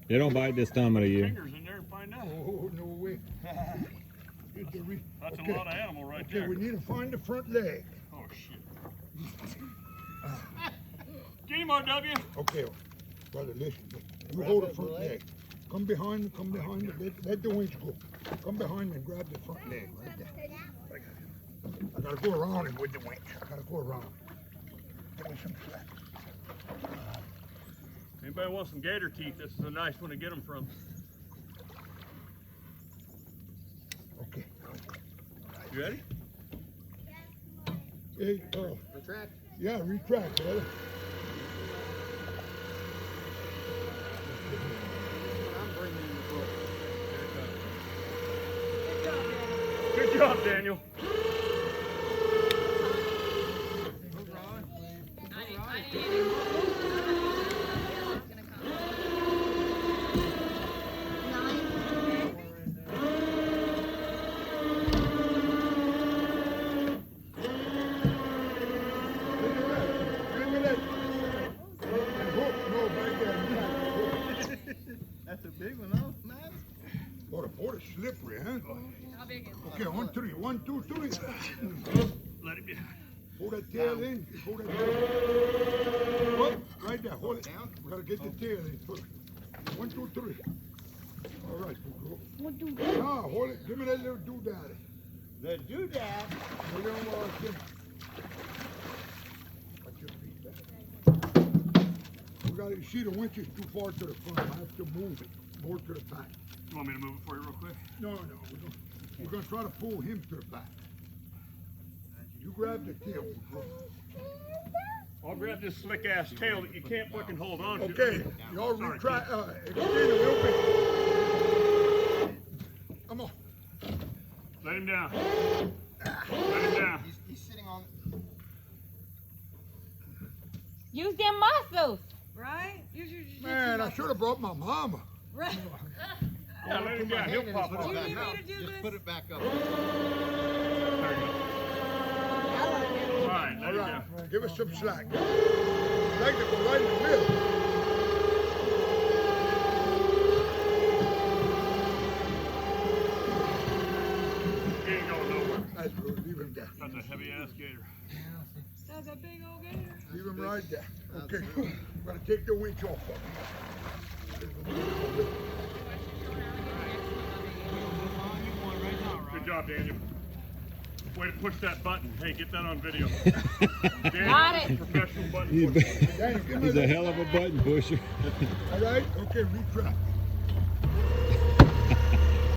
They don't bite this time of the year. Fingers in there and find out. Oh, no way. That's a lot of animal right Okay, there. we need to find the front leg. Oh shit. Get him, RW. Okay, brother, listen. You hold the front leg. Come behind, let the winch go. Come behind and grab the front leg right there. I gotta go around him with the winch. I gotta go around. Give me some slack. Anybody want some gator teeth? This is a nice one to get them from. Okay. You ready? Hey, Retract. yeah, retract, brother. I'm bringing the book. Good job, Daniel. That's a big one, huh, man? Oh, the board is slippery, huh? How big is it? Okay, on three. 1, 2, 3. Let him down. Hold that tail in. Hold that tail. What? Right there. Hold it down. We gotta get the tail in first. 1, 2, 3. All right, Buko. Ah, hold it. Give me that little doodad. The doodad. Hold on while I can. Watch your feet back. We gotta see the winch is too far to the front. I have to move it more to the back. You want me to move it for you real quick? No. We're gonna try to pull him to the back. You grab the tail, Buko. I'll grab this slick ass tail that you can't fucking hold on to. Okay, y'all Sorry, retract, extend a little bit. Come on. Let him down. Let him down. He's sitting on. Use them muscles, right? Use your Man, I should have brought my mama. Right. Yeah, let him down. He'll pop Put off. it back need me up. to do Just this? put it back up. There you go. All right, let All him right, down. give us some slack. I like to go right in the middle. He ain't going nowhere. That's good, leave him there. That's a heavy ass gator. That's a big old gator. Leave him right there. Okay, gotta take the winch off of him. Good job, Daniel. Way to push that button. Hey, get that on video. Got it. Professional button He's, pusher. Daniel, give me he's a hell of a button pusher. All right, okay, retract.